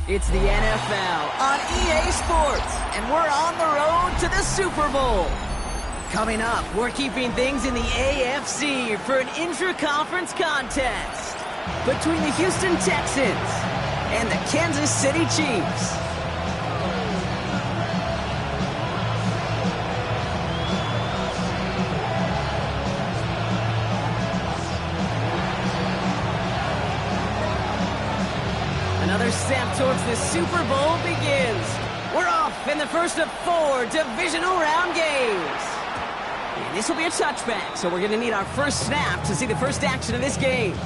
It's the NFL on EA Sports, and we're on the road to the Super Bowl. Coming up, we're keeping things in the AFC for an intra-conference contest between the Houston Texans and the Kansas City Chiefs. Another step towards the Super Bowl begins. We're off in the first of 4 divisional round games. And this will be a touchback, so we're going to need our first snap to see the first action of this game.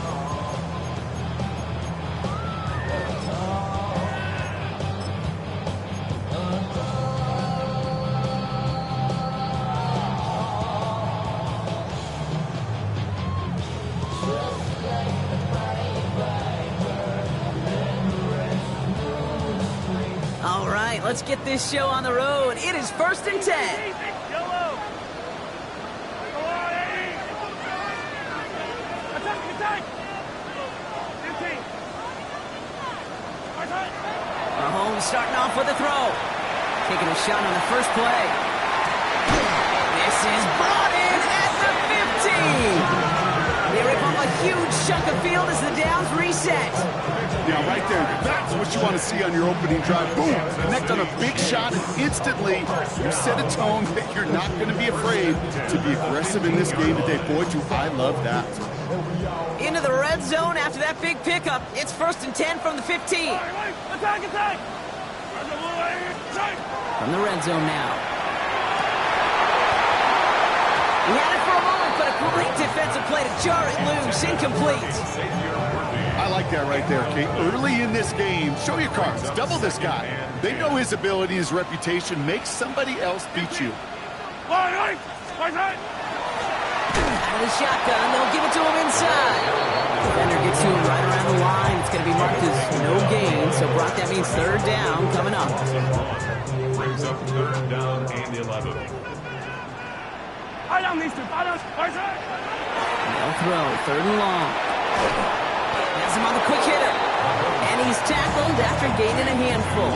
All right, let's get this show on the road. It is 1st and 10. Mahomes starting off with a throw. Taking a shot on the first play. This is brought in at the 15. They rip off a huge chunk of field as the downs reset. Yeah, right there. That's what you want to see on your opening drive. Boom! Connect on a big shot, and instantly you set a tone that you're not going to be afraid to be aggressive in this game today. Boy, do I love that. Into the red zone after that big pickup. It's 1st and 10 from the 15. Attack! From the red zone now. He had it for a moment, but a great defensive play to jar it loose. Incomplete. I like that right there, Kate. Early in this game, show your cards. Double this guy. They know his ability, his reputation. Make somebody else beat you. Out of the shotgun, they'll give it to him inside. Defender gets to him right around the line. It's going to be marked as no gain. So, Brock, that means 3rd down coming up. Brings up 3rd down and 11. They'll throw 3rd and long. Has him on the quick hitter. And he's tackled after gaining a handful.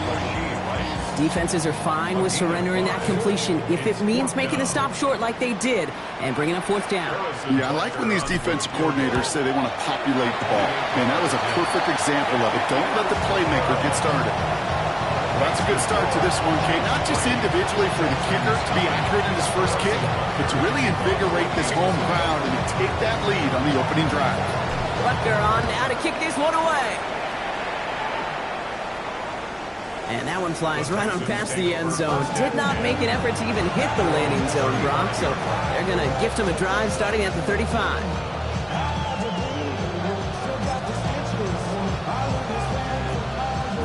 Defenses are fine with surrendering that completion if it means making the stop short like they did and bringing up 4th down. Yeah, I like when these defensive coordinators say they want to populate the ball. And that was a perfect example of it. Don't let the playmaker get started. Well, that's a good start to this one, Kate. Not just individually for the kicker to be accurate in his first kick, but to really invigorate this home crowd and to take that lead on the opening drive. Butker on now to kick this one away. And that one flies right on past the end zone. Did not make an effort to even hit the landing zone, Brock. So they're going to gift him a drive starting at the 35.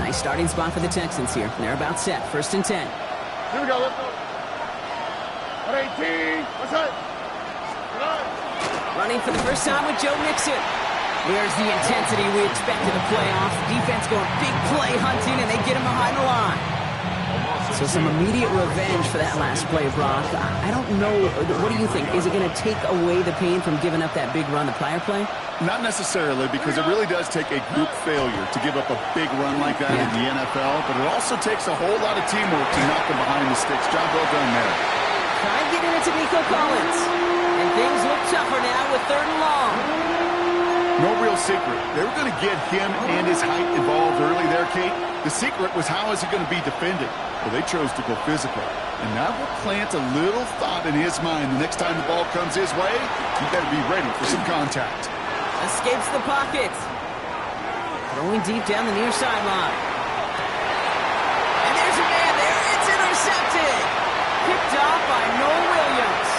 Nice starting spot for the Texans here. They're about set. 1st and 10. Here we go. Let's go. 118. What's up? Running for the first time with Joe Mixon. There's the intensity we expect in the playoffs. Defense going big play hunting, and they get him behind the line. So some immediate revenge for that last play, Brock. I don't know. What do you think? Is it going to take away the pain from giving up that big run the prior play? Not necessarily, because it really does take a group failure to give up a big run like that in the NFL, but it also takes a whole lot of teamwork to knock them behind the sticks. Job well done there. Try getting it to Nico Collins. And things look tougher now with 3rd and long. No real secret. They were going to get him and his height involved early there, Kate. The secret was how is he going to be defended? Well, they chose to go physical. And that will plant a little thought in his mind. The next time the ball comes his way, he better be ready for some contact. Escapes the pocket. Throwing deep down the near sideline. And there's a man there. It's intercepted. Picked off by Noel Williams.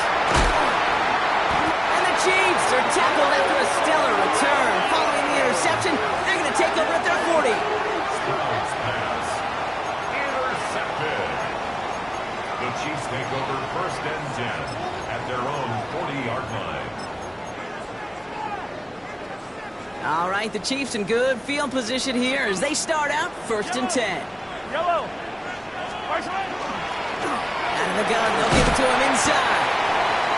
And the Chiefs are tackled after a stellar return. Following the interception, they're going to take over at their 40. Pass. Intercepted. The Chiefs take over 1st and 10 at their own 40-yard line. All right, the Chiefs in good field position here as they start out 1st and 10. Yellow. Out of the gun, they'll give it to him inside.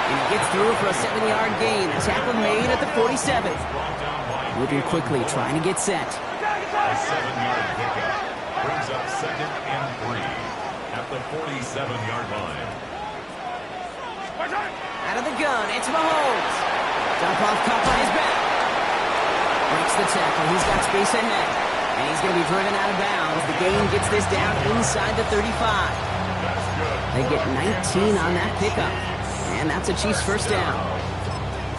And he gets through for a 7-yard gain. A tackle made at the 47. Moving quickly, trying to get set. A 7-yard pickup. Brings up 2nd and 3 at the 47-yard line. Out of the gun, it's Mahomes. Dump-off cup on his back. Breaks the tackle. He's got space ahead. And he's going to be driven out of bounds. The gain gets this down inside the 35. They get 19 on that pickup. And that's a Chiefs first down.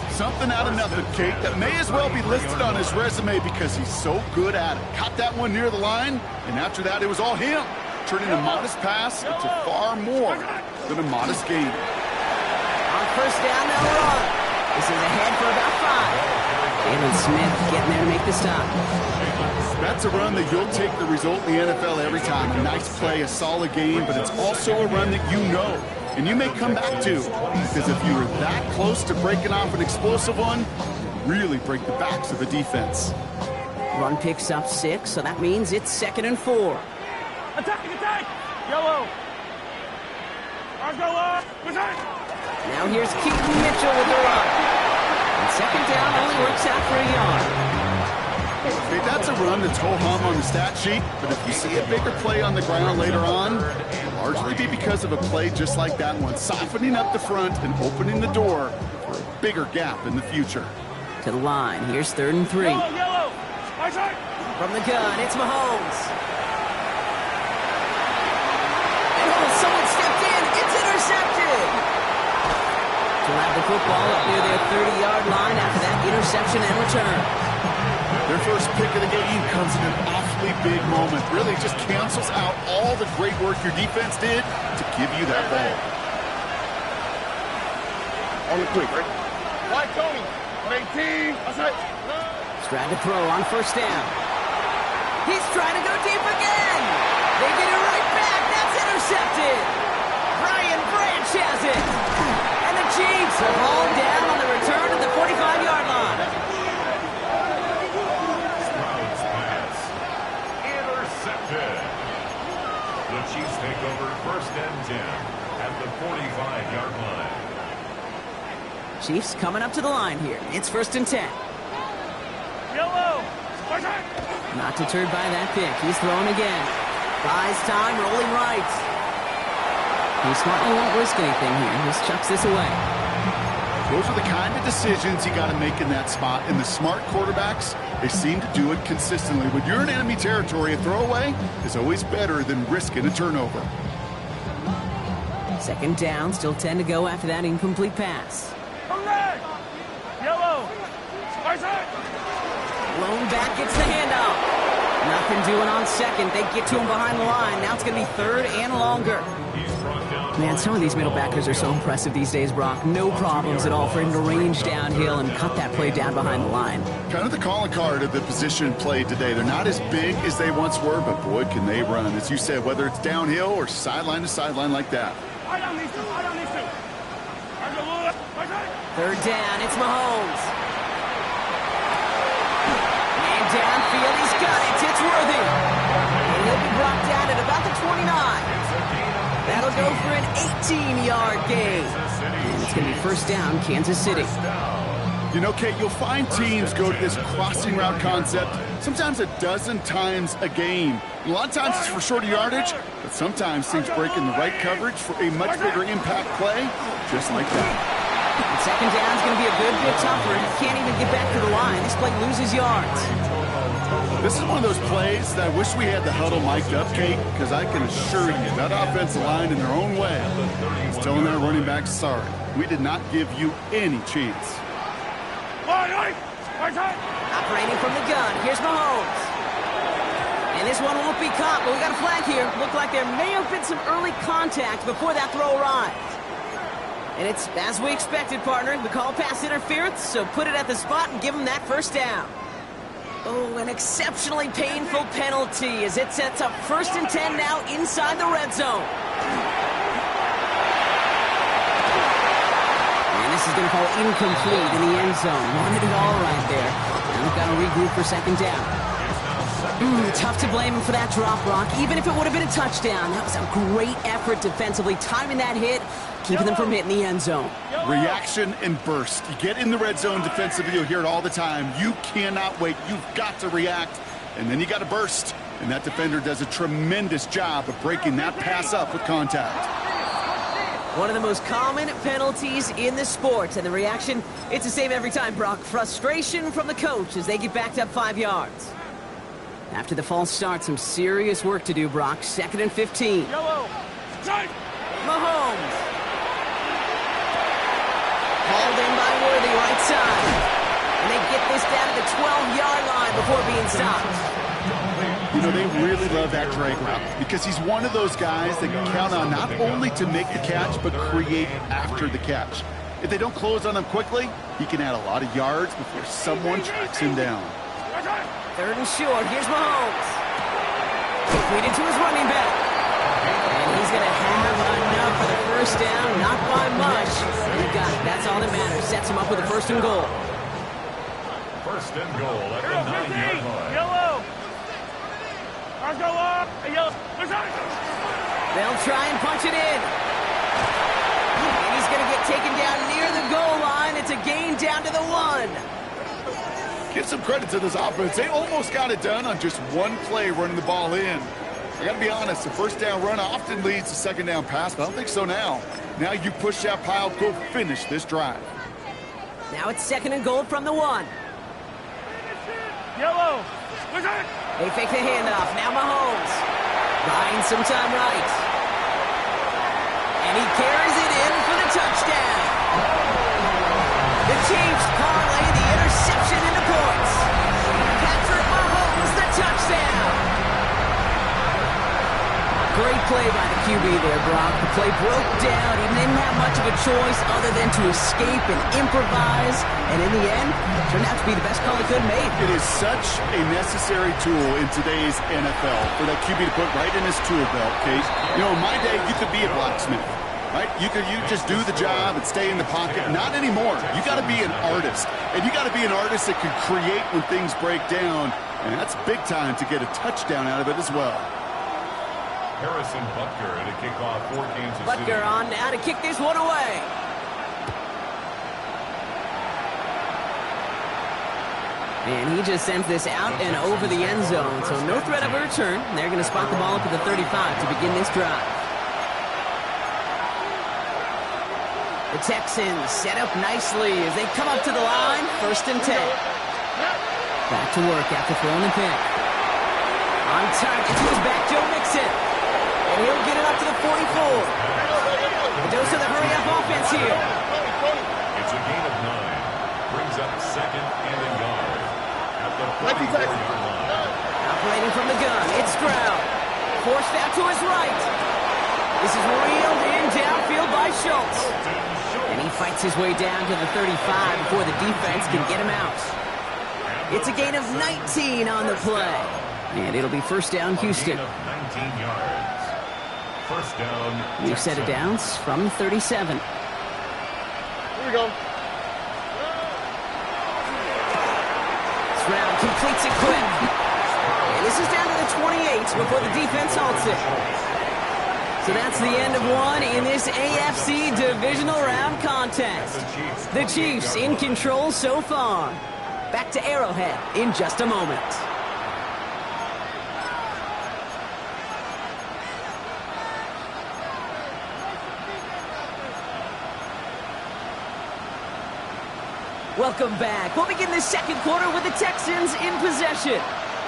Something out of nothing, Kate, that may as well be listed on his resume because he's so good at it. Caught that one near the line, and after that, it was all him. Turning a modest pass into far more than a modest gain. On first down, they'll run. This is ahead for about 5. Jalen Smith getting there to make the stop. That's a run that you'll take the result in the NFL every time. A nice play, a solid game, but it's also a run that you know, and you may come back to. Because if you were that close to breaking off an explosive one, you really break the backs of the defense. Run picks up 6, so that means it's 2nd and 4. Attack! Yellow! Now here's Keaton Mitchell with the run. And 2nd down only works out for a yard. Okay, that's a run that's ho-hum on the stat sheet, but if you see a bigger play on the ground later on, it'll largely be because of a play just like that one, softening up the front and opening the door for a bigger gap in the future. To the line, here's 3rd and 3. Yellow! From the gun, it's Mahomes. And someone stepped in, it's intercepted! To have the football up near their 30-yard line after that interception and return. Their first pick of the game comes in an awfully big moment. Really just cancels out all the great work your defense did to give you that ball. On the quick, right? White Tony, 18. Strad to throw on first down. He's trying to go deep again. They get it right back. That's intercepted. Brian Branch has it. And the Chiefs are hauled down on the return at the 45-yard line. The Chiefs take over 1st and 10 at the 45-yard line. Chiefs coming up to the line here. It's 1st and 10. Yellow! Not deterred by that pick. He's throwing again. Buys time, rolling right. He smartly won't risk anything here. Just chucks this away. Those are the kind of decisions you got to make in that spot. And the smart quarterbacks, they seem to do it consistently. When you're in enemy territory, a throwaway is always better than risking a turnover. 2nd down, still 10 to go after that incomplete pass. Yellow! Blown back, gets the handoff. Nothing doing on 2nd. They get to him behind the line. Now it's going to be 3rd and longer. Man, some of these middle backers are so impressive these days, Brock. No problems at all for him to range downhill and cut that play down behind the line. Kind of the calling card of the position played today. They're not as big as they once were, but boy, can they run. As you said, whether it's downhill or sideline to sideline like that. 3rd down, it's Mahomes. And downfield, he's got it. It's Worthy. And he'll be brought down at about the 29. That'll go for an 18-yard gain. And it's going to be 1st down, Kansas City. You know, Kate, you'll find teams go to this crossing route concept sometimes a dozen times a game. And a lot of times it's for shorter yardage, but sometimes things break in the right coverage for a much bigger impact play, just like that. And 2nd down is going to be a good bit tougher. He can't even get back to the line. This play loses yards. This is one of those plays that I wish we had the huddle mic'd up, Kate, because I can assure you that offensive line in their own way is telling their running backs, sorry, we did not give you any chance. Operating from the gun, here's Mahomes. And this one won't be caught, but we got a flag here. Looked like there may have been some early contact before that throw arrived. And it's as we expected, partner. We call pass interference, so put it at the spot and give him that 1st down. Oh, an exceptionally painful penalty as it sets up 1st and 10 now inside the red zone. And this is going to fall incomplete in the end zone. Wanted it all right there. Now we've got to regroup for 2nd down. Tough to blame him for that drop, Brock. Even if it would have been a touchdown, that was a great effort defensively, timing that hit, keeping them from hitting the end zone. Reaction and burst. You get in the red zone defensively, you'll hear it all the time. You cannot wait. You've got to react, and then you got to burst. And that defender does a tremendous job of breaking that pass up with contact. One of the most common penalties in the sport, and the reaction, it's the same every time, Brock. Frustration from the coach as they get backed up 5 yards. After the false start, some serious work to do, Brock. 2nd and 15. Yellow. Mahomes. Hauled in by Worthy, right side. And they get this down to the 12-yard line before being stopped. You know, they really love that drag route because he's one of those guys that can count on not only to make the catch, but create after the catch. If they don't close on him quickly, he can add a lot of yards before someone tracks him down. 3rd and short. Here's Mahomes. Completed to his running back. And he's going to have enough for the first down. Not by much. You got it. That's all that matters. Sets him up with a 1st and goal. 1st and goal at the 9-yard line. Yellow. Go up. Yellow. They'll try and punch it in. And he's going to get taken down near the goal line. It's a gain down to the 1. Give some credit to this offense. They almost got it done on just one play running the ball in. I got to be honest, the 1st down run often leads to 2nd down pass, but I don't think so now. Now you push that pile, go finish this drive. Now it's 2nd and goal from the 1. Yellow. They fake the handoff. Now Mahomes. Buying some time right. And he carries it in for the touchdown. The Chiefs parlay the interception into points. Patrick Mahomes, the touchdown. Great play by the QB there, Brock. The play broke down. He didn't have much of a choice other than to escape and improvise. And in the end, it turned out to be the best call he could have made. It is such a necessary tool in today's NFL for that QB to put right in his tool belt, Kate. You know, in my day, you could be a blacksmith, right? You just do the job and stay in the pocket. Not anymore. You got to be an artist. And you got to be an artist that can create when things break down. And that's big time to get a touchdown out of it as well. Harrison Butker to kick off for Kansas City. Butker on now to kick this one away. And he just sends this out and over the end zone, so no threat of a return. They're going to spot the ball up at the 35 to begin this drive. The Texans set up nicely as they come up to the line. 1st and 10. Back to work after throwing the pick. On target to his back, Joe Mixon. And he'll get it up to the 44. A dose of the hurry-up offense here. It's a gain of 9. Brings up 2nd and a yard at the 44-yard line. Operating from the gun, it's Stroud. Forced out to his right. This is reeled in downfield by Schultz. And he fights his way down to the 35 before the defense can get him out. It's a gain of 19 on the play. And it'll be 1st down, Houston. A gain of 19 yards. 1st down. We've set it down from 37. Here we go. Stroud completes it quick. And this is down to the 28 before the defense halts it. So that's the end of one in this AFC divisional round contest. The Chiefs in control so far. Back to Arrowhead in just a moment. Welcome back. We'll begin the 2nd quarter with the Texans in possession.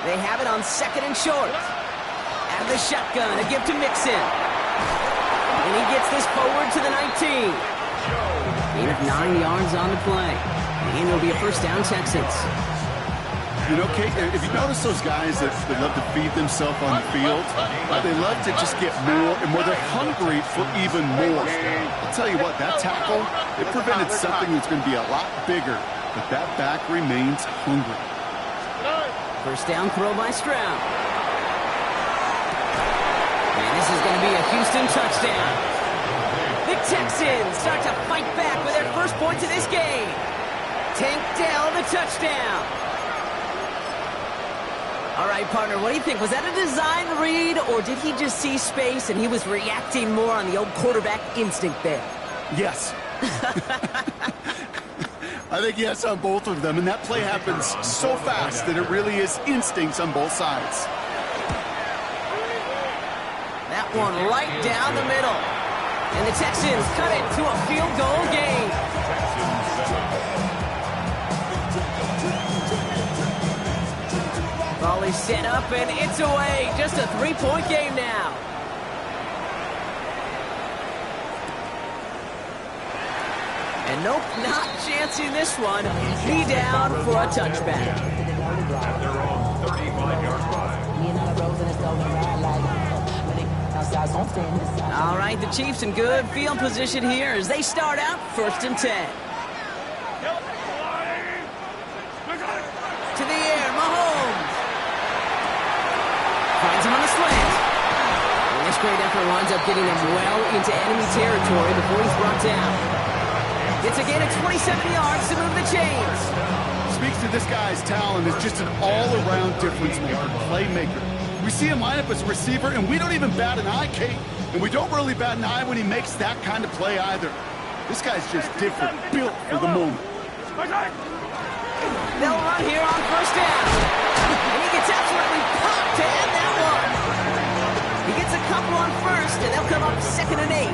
They have it on 2nd and short. Out of the shotgun, a give to Mixon. And he gets this forward to the 19. Gain of 9 yards on the play. And it'll be a 1st down, Texans. You know, Kate, if you notice those guys that love to feed themselves on the field, they love to just get more and more. They're hungry for even more. I'll tell you what, that tackle, it prevented something that's going to be a lot bigger, but that back remains hungry. 1st down throw by Stroud. And this is going to be a Houston touchdown. The Texans start to fight back with their 1st points of this game. Tank Dell, the touchdown. All right, partner, what do you think? Was that a design read, or did he just see space and he was reacting more on the old quarterback instinct there? Yes. I think yes on both of them, and that play happens so fast that it really is instincts on both sides. that one right down the middle. And the Texans cut it to a field goal game. Volley set up, and it's away. Just a 3-point game now. And nope, not chancing this one. He down for a touchback. At their own 35-yard line. All right, the Chiefs in good field position here as they start out 1st and 10. To the air, Mahomes. Finds him on the slant. And this great effort winds up getting him well into enemy territory before he's brought down. It's a gain of 27 yards to move the chains. Speaks to this guy's talent as just an all-around difference maker, playmaker. We see him line up as a receiver, and we don't even bat an eye, Kate. And we don't really bat an eye when he makes that kind of play either. This guy's just different, built for the moment. They'll run here on 1st down. And he gets absolutely popped to end that one. He gets a couple on 1st, and they'll come up 2nd and 8.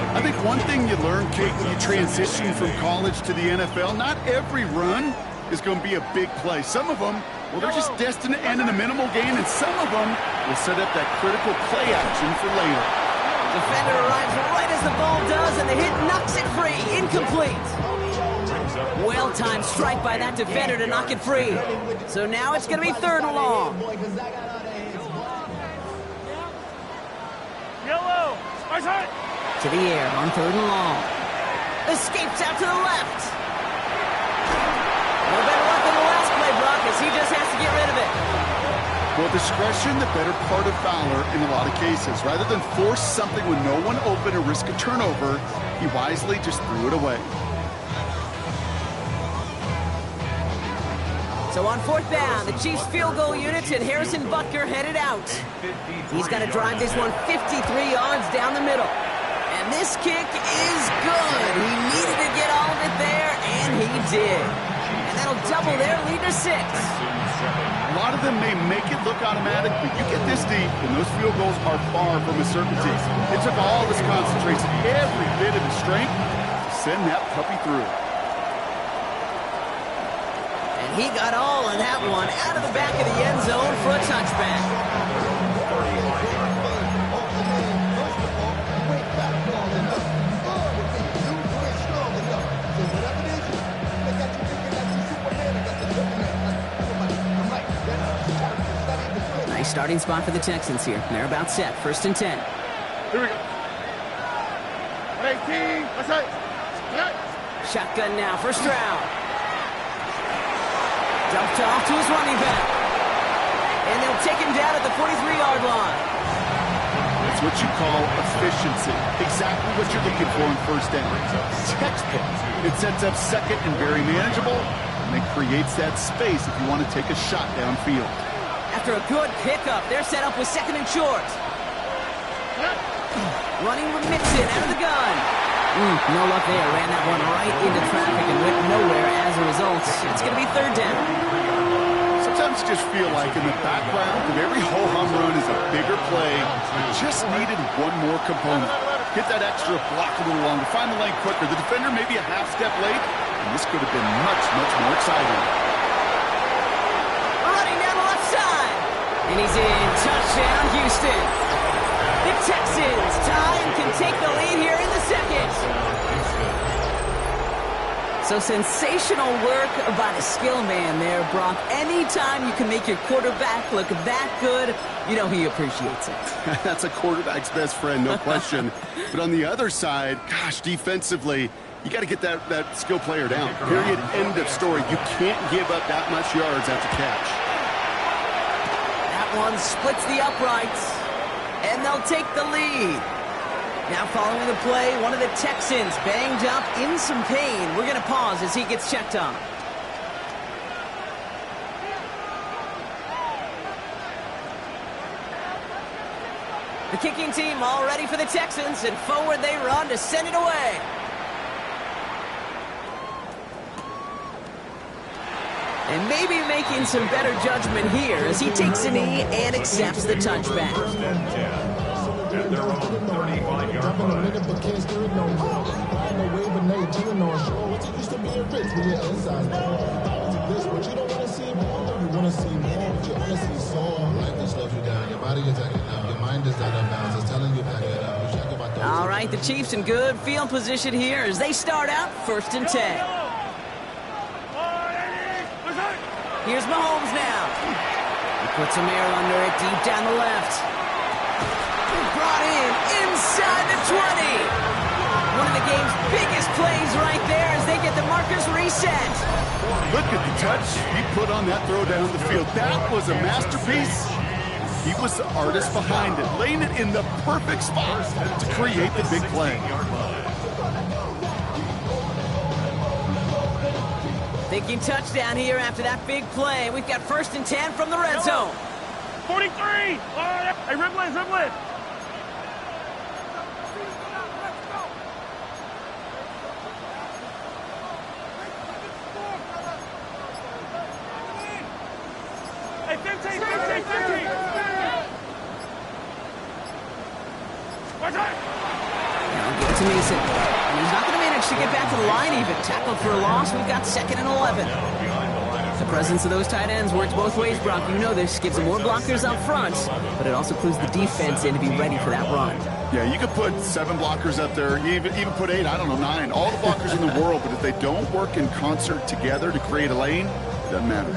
I think one thing you learn, Kate, when you transition from college to the NFL, not every run is going to be a big play. Some of them, well, they're just destined to end in a minimal gain, and some of them will set up that critical play action for later. Defender arrives right as the ball does, and the hit knocks it free. Incomplete. Well-timed strike by that defender to knock it free. So now it's going to be 3rd and long. Yellow. To the air on 3rd and long. Escapes out to the left. No better luck than the last play, Brock, as he just has to get rid of it. Well, discretion, the better part of valor in a lot of cases. Rather than force something with no one open or risk a turnover, he wisely just threw it away. So on 4th down, the Chiefs field goal unit and Harrison Butker headed out. He's got to drive this one 53 yards down the middle. And this kick is good. He needed to get all of it there, and he did. And that'll double their lead to 6. A lot of them may make it look automatic, but you get this deep, and those field goals are far from a certainty. It took all his concentration, every bit of his strength, to send that puppy through. And he got all of that one out of the back of the end zone for a touchback. Nice starting spot for the Texans here. They're about set. 1st and 10. Here we go. 18. That's it. Shotgun now. 1st round. Dumped off to his running back. And they'll take him down at the 43-yard line. That's what you call efficiency. Exactly what you're looking for in 1st down. Textbook. It sets up 2nd and very manageable, and it creates that space if you want to take a shot downfield. After a good pickup, they're set up with 2nd and short. Running with Mixon out of the gun. No luck there. Ran that one right into traffic and went nowhere as a result. It's going to be 3rd down. Sometimes you just feel like in the background of every ho-hum run is a bigger play. You just needed one more component. Get that extra block a little longer. Find the lane quicker. The defender may be a half step late, and this could have been much, much more exciting. Running down the left side. And he's in. Touchdown, Houston. The Texans tie and can take the lead here in the 2nd. So sensational work by the skill man there, Brock. Anytime you can make your quarterback look that good, you know he appreciates it. That's a quarterback's best friend, no question. But on the other side, gosh, defensively, you got to get that skill player down. Period. End of story. You can't give up that much yards after catch. That one splits the uprights, and they'll take the lead. Now following the play, one of the Texans banged up in some pain. We're going to pause as he gets checked on. The kicking team all ready for the Texans, and forward they run to send it away. And maybe making some better judgment here as he takes a knee and accepts the touchback. At their own 35-yard line. All right, the Chiefs in good field position here as they start out 1st and 10. Here's Mahomes now. He puts some air under it deep down the left. Brought in inside the 20. One of the game's biggest plays right there as they get the markers reset. Look at the touch he put on that throw down the field. That was a masterpiece. He was the artist behind it, laying it in the perfect spot to create the big play. Thinking touchdown here after that big play. We've got 1st and 10 from the red zone. 43! Hey, Ripley, Ripley! Hey, 15, 15, 15! Watch out! Now give it to Mason. And he's not going to manage to get back to the line even. Tackled for a loss. We've got 2nd and 11. The presence of those tight ends works both ways, Brock. You know this. Gives them more blockers up front, but it also clues the defense in to be ready for that run. Yeah, you could put 7 blockers up there, even put 8, I don't know, 9. All the blockers in the world, but if they don't work in concert together to create a lane, it doesn't matter.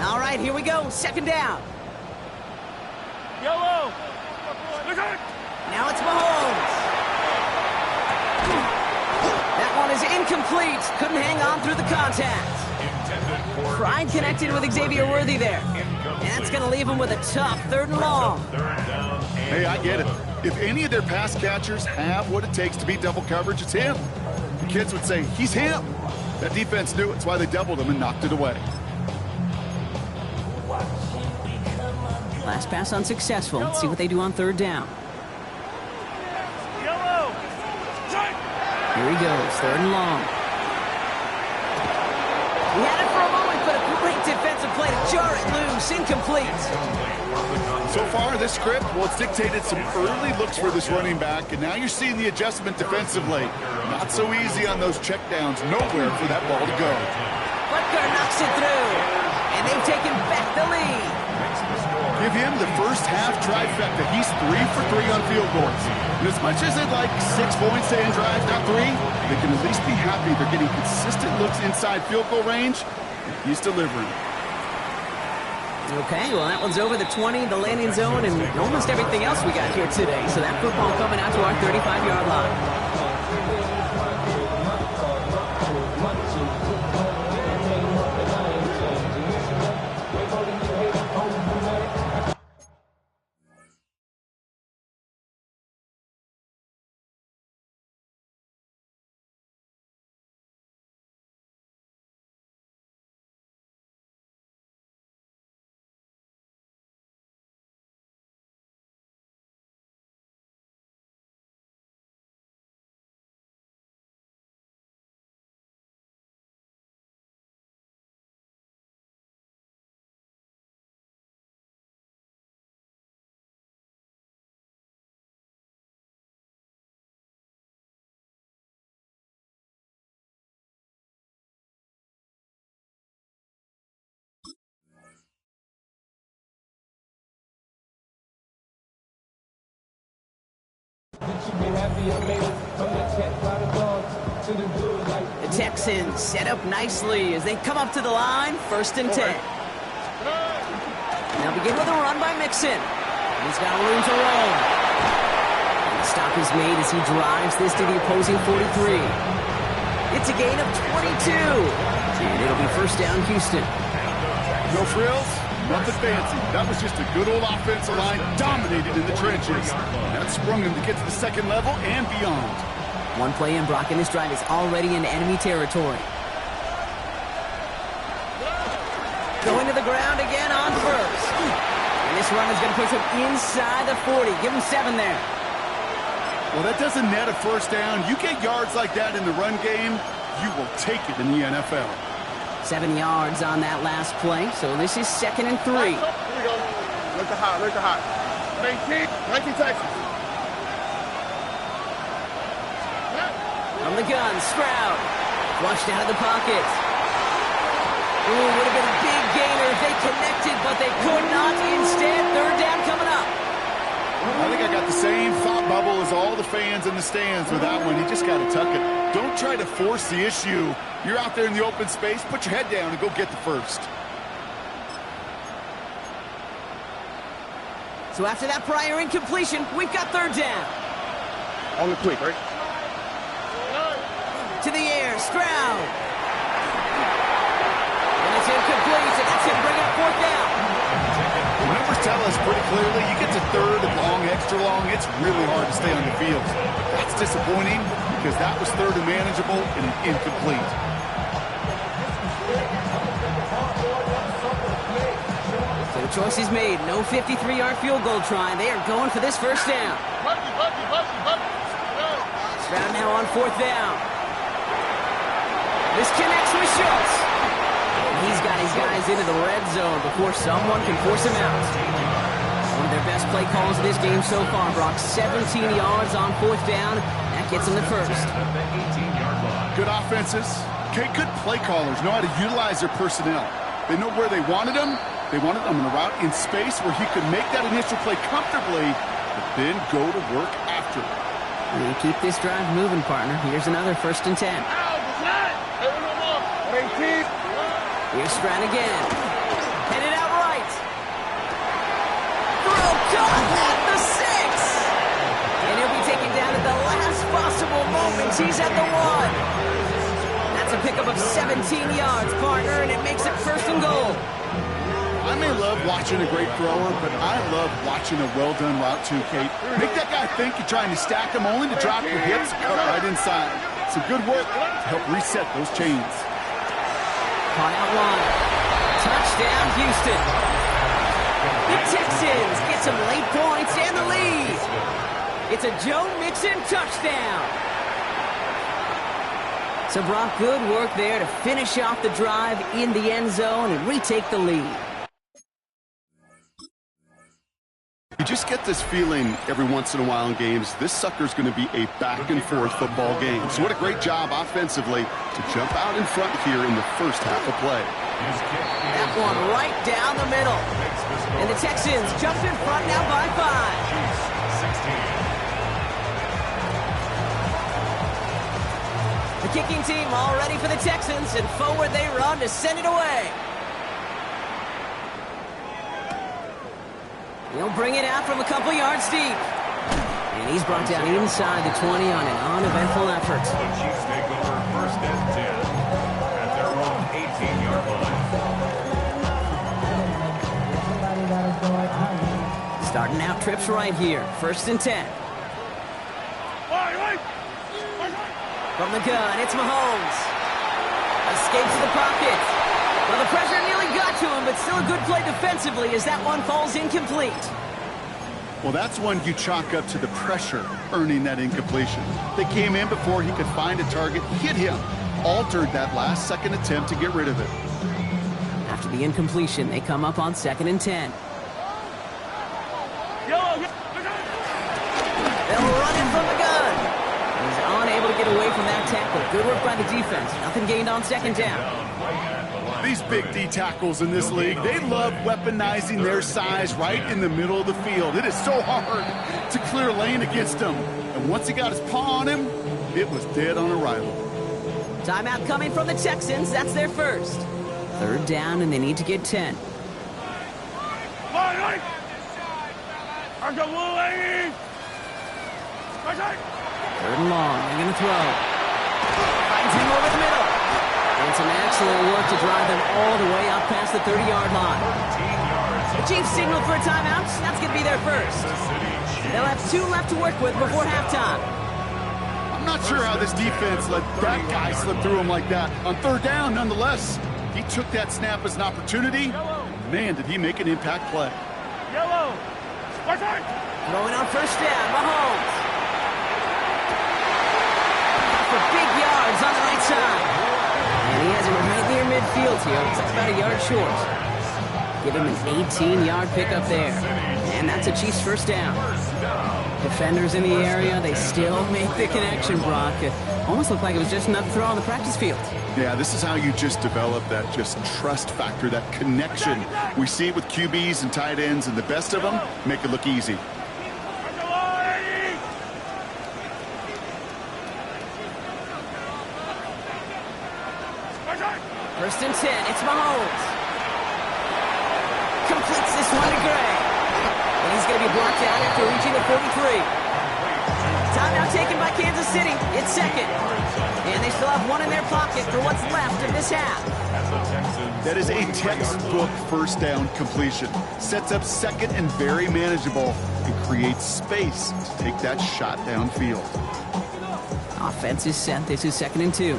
All right, here we go. 2nd down. Yellow! Now it's Mahomes. That one is incomplete. Couldn't hang on through the contact. Pride connected with Xavier Worthy there. And that's going to leave him with a tough 3rd and long. Hey, I get it. If any of their pass catchers have what it takes to beat double coverage, it's him. The kids would say, he's him. That defense knew it. That's why they doubled him and knocked it away. Last pass unsuccessful. Let's see what they do on 3rd down. Yellow! Here he goes, 3rd and long. He had it for a moment, but a great defensive play to jar it loose. Incomplete. So far, this script, well, it's dictated some early looks for this running back, and now you're seeing the adjustment defensively. Not so easy on those checkdowns. Nowhere for that ball to go. Butker knocks it through, and they've taken back the lead. Give him the first half trifecta. He's 3 for 3 on field goals. And as much as they'd like 6 points to end drives, not 3, they can at least be happy they're getting consistent looks inside field goal range. He's delivering. Okay, well, that one's over the 20, the landing zone, and almost everything else we got here today. So that football coming out to our 35-yard line. The Texans set up nicely as they come up to the line, 1st and 10. Now begin with a run by Mixon. He's got room to roll. And the stop is made as he drives this to the opposing 43. It's a gain of 22. And it'll be 1st down, Houston. No frills, nothing fancy. That was just a good old offensive line dominated in the trenches. That sprung him to get to the 2nd level and beyond. One play in, Brock, and this drive is already in enemy territory. Going to the ground again on 1st. And this run is going to push him inside the 40. Give him 7 there. Well, that doesn't net a 1st down. You get yards like that in the run game, you will take it in the NFL. 7 yards on that last play, so this is 2nd and 3. Here we go. Look the hot, look the hot. 19 Texans. From the gun, Stroud. Flushed out of the pocket. Ooh, would have been a big gainer if they connected, but they could not. Instead, 3rd down coming up. I think I got the same thought bubble as all the fans in the stands with that one. You just got to tuck it. Don't try to force the issue. You're out there in the open space. Put your head down and go get the first. So after that prior incompletion, we've got 3rd down. On the quick, right? To the air, Stroud. And it's incomplete, and that's going to bring up 4th down. The numbers tell us pretty clearly, you get to 3rd and long, extra long, it's really hard to stay on the field. That's disappointing because that was 3rd and manageable and incomplete. So the choice is made. No 53-yard field goal try. They are going for this 1st down. Stroud now on 4th down. This connects with Schultz. He's got his guys into the red zone before someone can force him out. One of their best play calls of this game so far, Brock. 17 yards on 4th down. That gets them the first. Good offenses. Okay, good play callers know how to utilize their personnel. They know where they wanted them. They wanted them in a route in space where he could make that initial play comfortably, but then go to work after it. You keep this drive moving, partner. Here's another 1st and 10. Here's Stroud again. Headed out right. Throw caught at the 6. And he'll be taken down at the last possible moment. He's at the 1. That's a pickup of 17 yards, partner, and it makes it 1st and goal. I may love watching a great thrower, but I love watching a well-done route too, Kate. Make that guy think you're trying to stack him only to drop your hips, cut right inside. Some good work to help reset those chains. Caught out wide. Touchdown, Houston. The Texans get some late points and the lead. It's a Joe Mixon touchdown. So, Brock, good work there to finish off the drive in the end zone and retake the lead. You just get this feeling every once in a while in games, this sucker's going to be a back-and-forth football game. So what a great job offensively to jump out in front here in the first half of play. That one right down the middle. And the Texans jump in front now by 5. The kicking team all ready for the Texans, and forward they run to send it away. He'll bring it out from a couple yards deep. And he's brought down inside the 20 on an uneventful effort. The Chiefs take over 1st and 10 at their own 18-yard line. Starting out trips right here. 1st and 10. From the gun, it's Mahomes. Escapes the pocket. Well, the pressure nearly got to him, but still a good play defensively as that one falls incomplete. Well, that's one you chalk up to the pressure earning that incompletion. They came in before he could find a target, hit him, altered that last-second attempt to get rid of it. After the incompletion, they come up on 2nd and 10. They'll run in from the gun. He's unable to get away from that tackle. Good work by the defense. Nothing gained on 2nd down. These big D tackles in this league, they love weaponizing their size right in the middle of the field. It is so hard to clear lane against him. And once he got his paw on him, it was dead on arrival. Timeout coming from the Texans. That's their first. 3rd down, and they need to get 10. 3rd and long. They're going to throw. Finds him over the middle. And some excellent work to drive them all the way up past the 30-yard line. The Chiefs signaled for a timeout. That's going to be their first. They'll have 2 left to work with before halftime. I'm not sure how this defense let that guy slip through him like that. On 3rd down, nonetheless, he took that snap as an opportunity. Man, did he make an impact play. Throwing on 1st down, Mahomes. For big yards on the right side. And he has it right near midfield. field here. Looks like about a yard short. Give him an 18-yard pickup there. And that's a Chiefs first down. Defenders in the area, they still make the connection, Brock. It almost looked like it was just another throw on the practice field. Yeah, this is how you just develop that just trust factor, that connection. We see it with QBs and tight ends, and the best of them make it look easy. First and 10, it's Mahomes. Completes this one to Gray. And he's going to be blocked out after reaching the 43. Timeout taken by Kansas City. It's second. And they still have one in their pocket for what's left of this half. That is a textbook first down completion. Sets up second and very manageable and creates space to take that shot downfield. Offense is set. This is second and 2.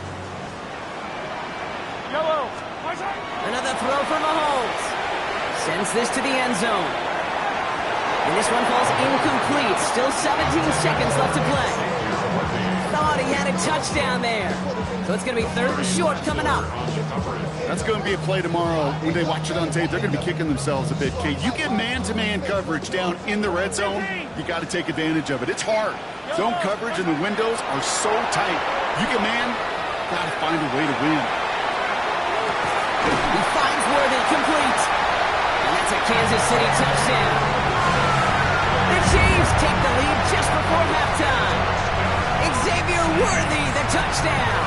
Another throw for Mahomes. Sends this to the end zone. And this one falls incomplete. Still 17 seconds left to play. Thought he had a touchdown there. So it's going to be third and short coming up. That's going to be a play tomorrow. When they watch it on tape, they're going to be kicking themselves a bit. Kate, you get man-to-man coverage down in the red zone, you got to take advantage of it. It's hard. Zone coverage and the windows are so tight. You get man, got to find a way to win. He finds Worthy, complete. And that's a Kansas City touchdown. The Chiefs take the lead just before halftime. Xavier Worthy, the touchdown.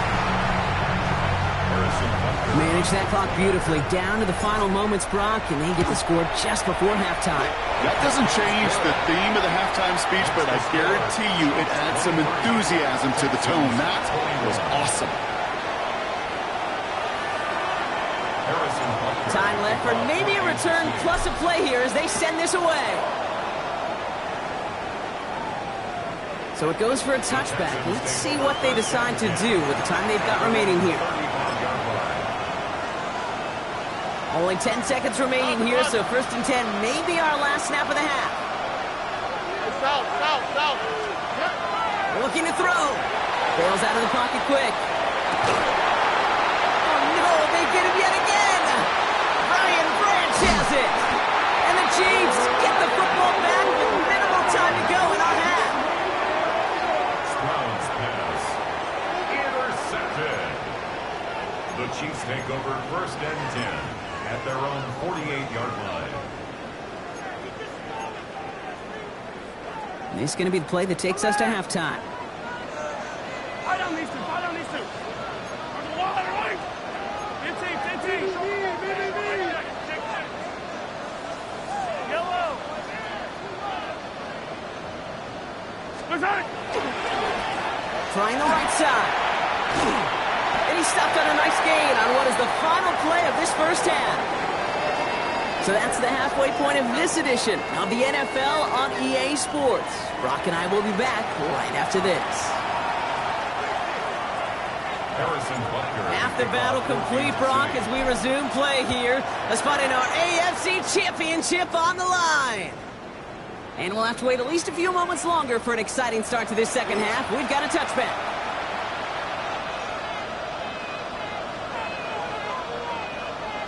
Manage that clock beautifully. Down to the final moments, Brock, and they get the score just before halftime. That doesn't change the theme of the halftime speech, but I guarantee you it adds some enthusiasm to the tone. That was awesome. Time left for maybe a return plus a play here as they send this away. So it goes for a touchback. Let's see what they decide to do with the time they've got remaining here. Only 10 seconds remaining here, so first and 10 may be our last snap of the half. Looking to throw. Bails out of the pocket quick. Oh no, they get him yet again. Brian Branch has it. And the Chiefs get the football back with minimal time to go in our half. Stroud's pass. Intercepted. The Chiefs take over first and 10 at their own 48-yard line. This is going to be the play that takes us to halftime. Trying the right side. And he stopped on a nice gain on what is the final play of this first half. So that's the halfway point of this edition of the NFL on EA Sports. Brock and I will be back right after this. Half the battle complete, Brock, as we resume play here. A spot in our AFC Championship on the line. And we'll have to wait at least a few moments longer for an exciting start to this second half. We've got a touchback.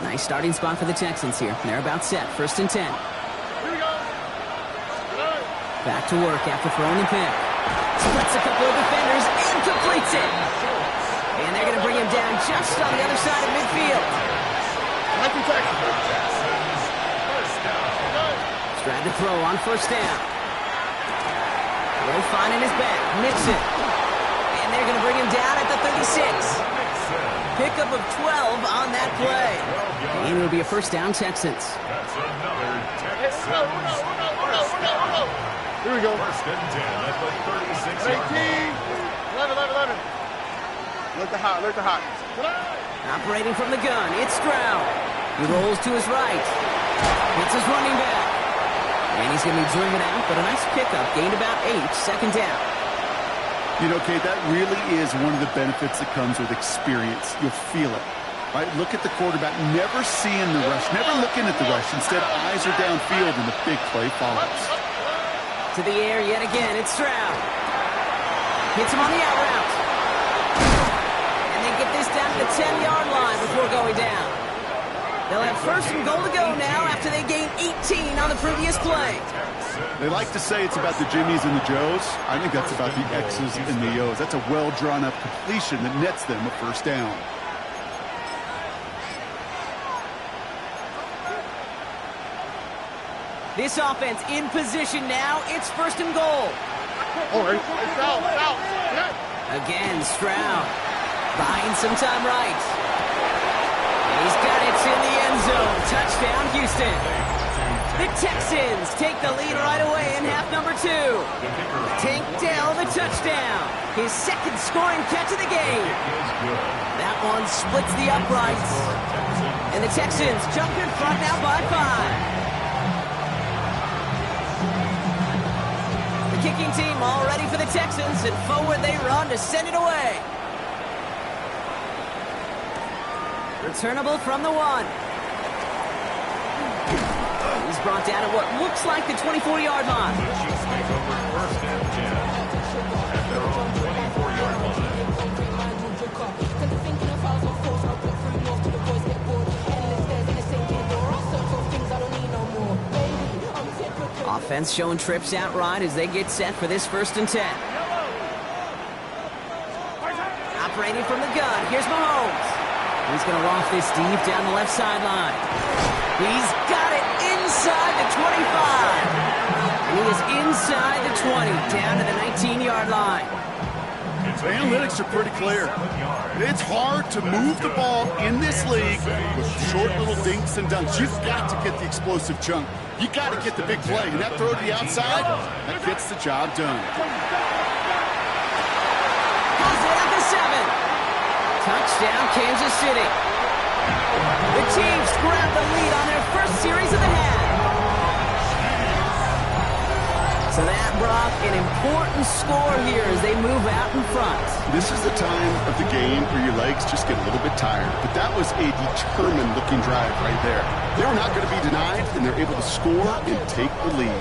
Nice starting spot for the Texans here. They're about set. First and 10. Back to work after throwing the pick. Splits a couple of defenders and completes it. And they're going to bring him down just on the other side of midfield. Tried to throw on first down. Low finding his back. Mixon. And they're going to bring him down at the 36. Pickup of 12 on that play. And it'll be a first down, Texans. That's another Texans. Here we go. First and 10 at the 36-yard line. 11. Look the hot. Operating from the gun, it's Stroud. He rolls to his right. Hits his running back. And he's going to be driven out, but a nice pickup. Gained about 8, second down. You know, Kate, that really is one of the benefits that comes with experience. You'll feel it. Right? Look at the quarterback, never seeing the rush, never looking at the rush. Instead, eyes are downfield, and the big play follows. To the air yet again, it's Stroud. Hits him on the out route. And they get this down to the 10-yard line before going down. They'll have first and goal to go now after they gained 18 on the previous play. They like to say it's about the Jimmies and the Joes. I think that's about the X's and the O's. That's a well-drawn-up completion that nets them a first down. This offense in position now. It's first and goal. It's out. Again, Stroud buying some time right. He's got it in the end zone. Touchdown, Houston. The Texans take the lead right away in half number 2. Tank Dell, the touchdown. His second scoring catch of the game. That one splits the uprights. And the Texans jump in front now by 5. The kicking team all ready for the Texans, and forward they run to send it away. Returnable from the 1. He's brought down at what looks like the 24-yard line. The Chiefs take over first and 10 at their own 24-yard line. Offense showing trips out right as they get set for this first and 10. Operating from the gun, here's Mahomes. He's going to loft this deep down the left sideline. He's got it inside the 25. And he is inside the 20, down to the 19-yard line. The analytics are pretty clear. It's hard to move the ball in this league with short little dinks and dunks. You've got to get the explosive chunk. You got to get the big play. And that throw to the outside, that gets the job done. He's in at the 7. Touchdown, Kansas City. The Chiefs grab the lead on their first series of the half. So that brought an important score here as they move out in front. This is the time of the game where your legs just get a little bit tired. But that was a determined-looking drive right there. They were not going to be denied, and they're able to score and take the lead.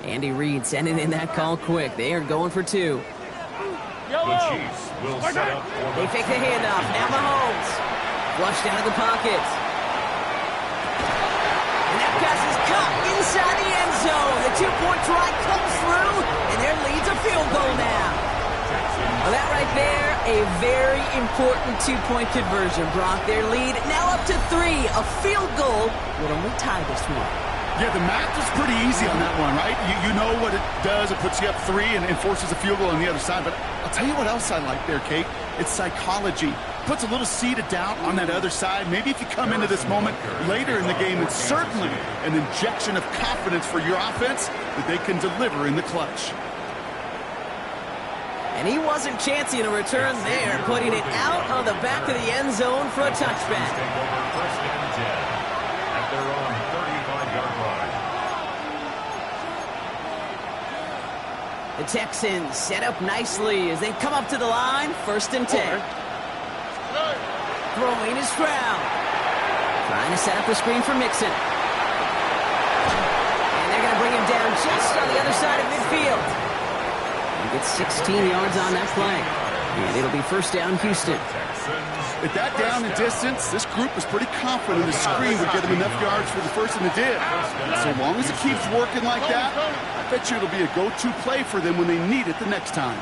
Andy Reid sending in that call quick. They are going for 2. The Chiefs will set up for They fake the handoff. Now Mahomes. Flushed out of the pocket. And that pass is caught inside the end zone. The 2-point try comes through, and their lead's a field goal now. Well, that right there, a very important 2-point conversion brought their lead now up to 3. A field goal would only tie this one. Yeah, the math is pretty easy on that one, right? You know what it does. It puts you up 3 and forces a field goal on the other side. But I'll tell you what else I like there, Kate. It's psychology. Puts a little seed of doubt on that other side. Maybe if you come into this moment later in the game, it's certainly an injection of confidence for your offense that they can deliver in the clutch. And he wasn't chancing a return there, putting it out on the back of the end zone for a touchback. Take over first and 10 at their own 35-yard line. The Texans set up nicely as they come up to the line, first and 10. Throwing is Stroud. Trying to set up a screen for Mixon. And they're going to bring him down just on the other side of midfield. He gets 16 yards on that play. And it'll be first down, Houston. At that down and distance, this group was pretty confident the screen would get them enough yards for the first, and it did. So long as it keeps working like that, I bet you it'll be a go-to play for them when they need it the next time.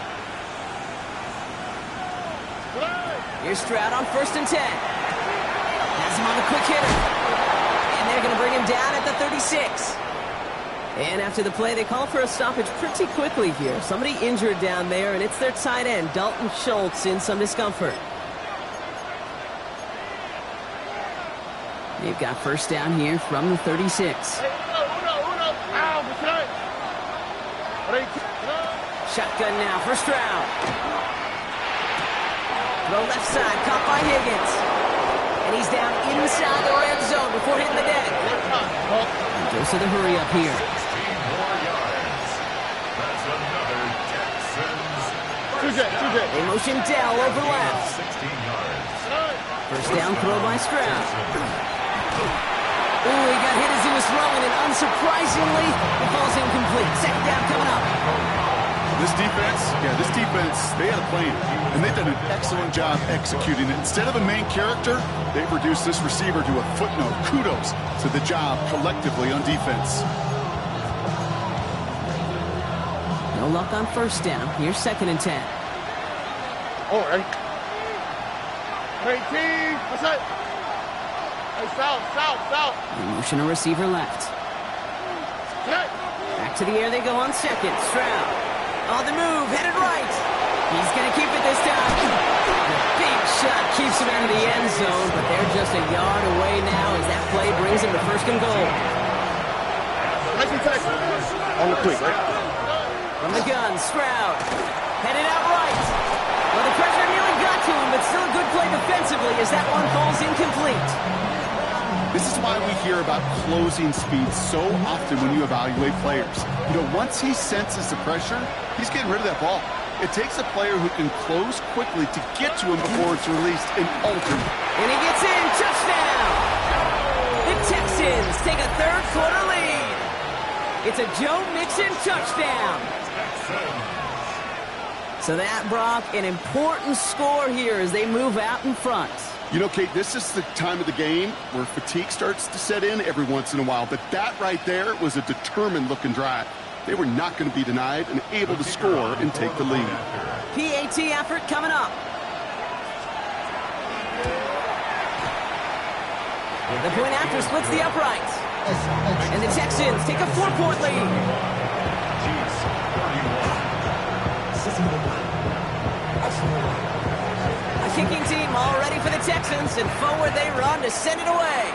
Here's Stroud on first and 10. Has him on the quick hitter. And they're going to bring him down at the 36. And after the play, they call for a stoppage pretty quickly here. Somebody injured down there, and it's their tight end, Dalton Schultz, in some discomfort. They've got first down here from the 36. Shotgun now for Stroud. Throw left side, caught by Higgins. And he's down inside the red zone before hitting the deck. He goes to the hurry up here. 16 more yards. That's another Texans. They motion Dell over left. 16 yards. First down throw by Stroud. Ooh, he got hit as he was throwing, and unsurprisingly, it falls incomplete. Second down coming up. This defense, they had a plan, and they've done an excellent job executing it. Instead of a main character, they've reduced this receiver to a footnote. Kudos to the job collectively on defense. No luck on first down. Here's 2nd and 10. Oh, right. 18. What's that? Hey, south. Motion a receiver left. Back to the air they go on 2nd. Stroud. On the move, headed right. He's going to keep it this time. The big shot keeps him out of the end zone, but they're just a yard away now as that play brings him to 1st and goal. On the quick, right? From the gun, Stroud. Headed out right. Well, the pressure nearly got to him, but still a good play defensively as that one falls incomplete. This is why we hear about closing speed so often when you evaluate players. You know, once he senses the pressure, he's getting rid of that ball. It takes a player who can close quickly to get to him before it's released and altered. And he gets in. Touchdown! The Texans take a third-quarter lead. It's a Joe Mixon touchdown. So that, Brock, an important score here as they move out in front. You know, Kate, this is the time of the game where fatigue starts to set in every once in a while. But that right there was a determined-looking drive. They were not going to be denied and able to score and take the lead. PAT effort coming up. The point after splits the uprights. And the Texans take a 4-point lead. A kicking team all ready for the Texans, and forward they run to send it away.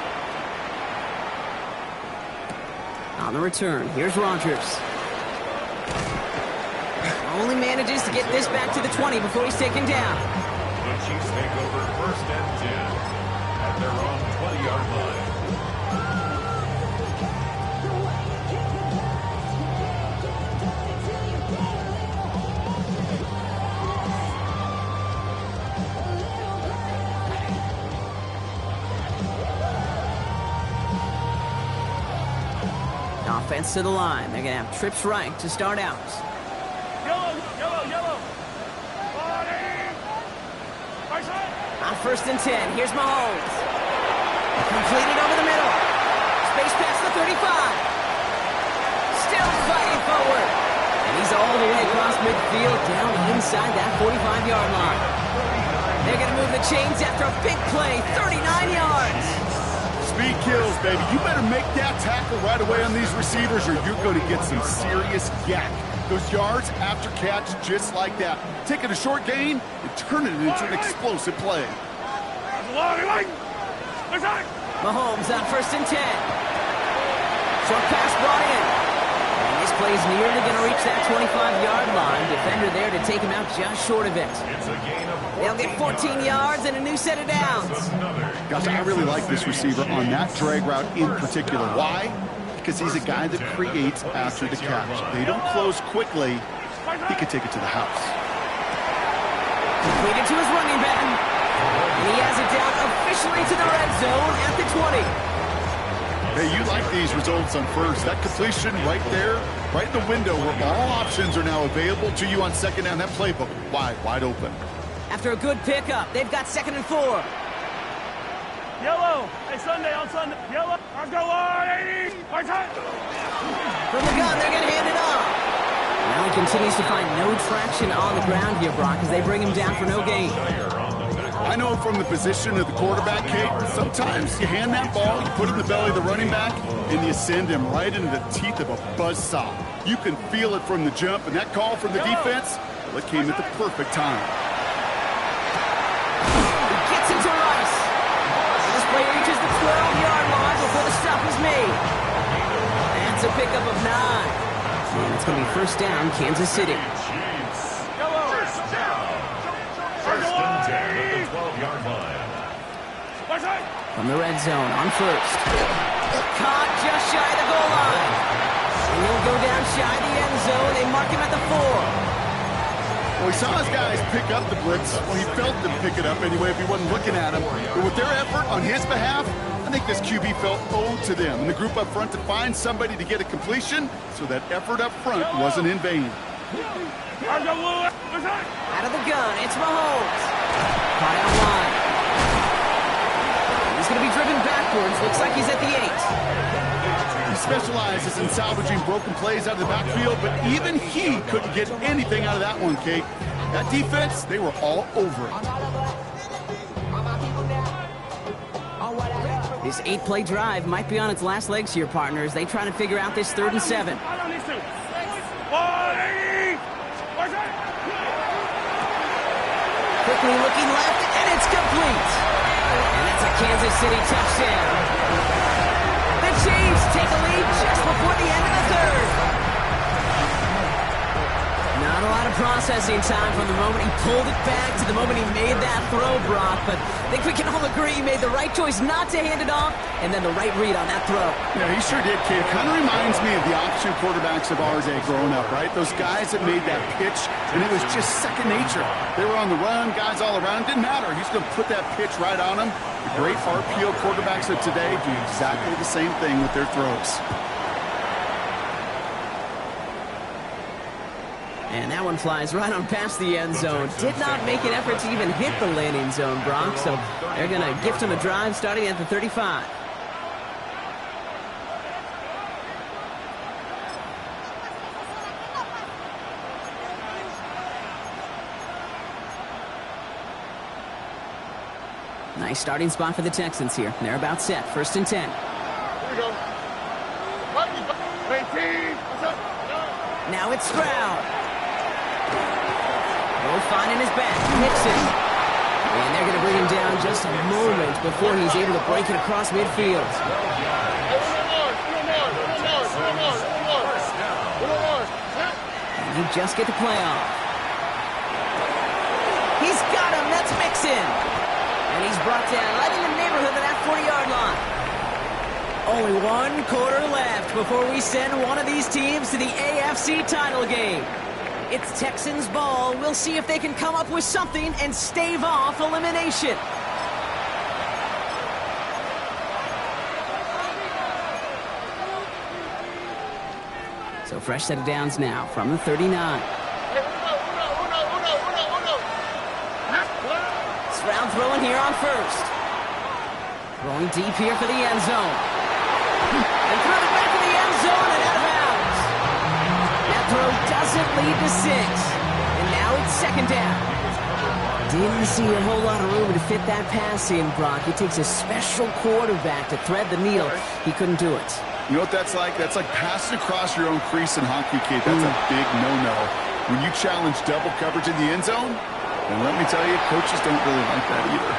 On the return, here's Rodgers. Only manages to get this back to the 20 before he's taken down. The Chiefs take over 1st and 10 at their own 20-yard line. Offense to the line. They're going to have trips right to start out. Yellow. On 1st and 10, here's Mahomes. Completed over the middle. Space past the 35. Still fighting forward. And he's all the way across midfield down inside that 45-yard line. They're going to move the chains after a big play, 39 yards. Speed kills, baby. You better make that tackle right away on these receivers or you're going to get some serious yak. Those yards after catch just like that. Taking a short gain and turning it into an explosive play. Mahomes on 1st and 10. Short pass brought in. And this play's nearly going to reach that 25-yard line. Defender there to take him out just short of it. It's a gain of 14 They'll get 14 yards and a new set of downs. Gosh, I really like this receiver on that drag route in particular. Why? Because he's a guy that creates after the catch. They don't close quickly. He could take it to the house. Completed to his running back. And he has it down officially to the red zone at the 20. Hey, you like these results on 1st. That completion right there, right in the window where all options are now available to you on 2nd down. That playbook wide open. After a good pickup, they've got 2nd and 4. Yellow. Hey, Sunday on Sunday. Yellow. I'll go on 80. From the gun, they're going to hand it off. Now he continues to find no traction on the ground here, Brock, as they bring him down for no gain. I know from the position of the quarterback, Kate, sometimes you hand that ball, you put it in the belly of the running back, and you send him right into the teeth of a buzzsaw. You can feel it from the jump, and that call from the defense, well, it came at the perfect time. He gets into Rice. This play reaches the 12-yard line before the stop is made. That's a pickup of 9. And it's going to be 1st down, Kansas City. First down. 1st and 10 at the 12-yard line. From the red zone on 1st. Caught just shy of the goal line. And he'll go down shy of the end zone. They mark him at the 4. Well, he saw his guys pick up the blitz. Well, he felt them pick it up anyway if he wasn't looking at him. But with their effort on his behalf, I think this QB felt owed to them. And the group up front to find somebody to get a completion, so that effort up front wasn't in vain. Out of the gun, it's Mahomes. Caught out wide. He's going to be driven backwards. Looks like he's at the 8. He specializes in salvaging broken plays out of the backfield, but even he couldn't get anything out of that one, Kate. That defense, they were all over it. This 8-play drive might be on its last legs here, partners. They try to figure out this 3rd and 7. Quickly looking left, and it's complete. And that's a Kansas City touchdown. The Chiefs take a lead just before the end of the 3rd. Not a lot of processing time from the moment he pulled it back to the moment he made that throw, Brock. But I think we can all agree he made the right choice not to hand it off, and then the right read on that throw. Yeah, he sure did, Kate. It kind of reminds me of the option quarterbacks of our day growing up, right? Those guys that made that pitch, and it was just second nature. They were on the run, guys all around. Didn't matter. He's going to put that pitch right on them. The great RPO quarterbacks of today do exactly the same thing with their throws. And that one flies right on past the end zone. Did not make an effort to even hit the landing zone, Brock. So they're going to gift him a drive starting at the 35. Nice starting spot for the Texans here. They're about set. 1st and 10. Here we go. Now it's Stroud. Finding his back, Nixon. And they're going to bring him down just a moment before he's able to break it across midfield. And you just get the play off. He's got him, that's Mixon. And he's brought down right in the neighborhood of that 40-yard line. Only 1 quarter left before we send one of these teams to the AFC title game. It's Texans ball. We'll see if they can come up with something and stave off elimination. So fresh set of downs now from the 39. Stroud throwing here on 1st. Throwing deep here for the end zone. And through the back of the end zone and out of bounds. That throw doesn't lead to 6. And now it's 2nd down. Didn't see a whole lot of room to fit that pass in, Brock. It takes a special quarterback to thread the needle. He couldn't do it. You know what that's like? That's like passing across your own crease in hockey, Kate. That's a big no-no. When you challenge double coverage in the end zone, and let me tell you, coaches don't really like that either.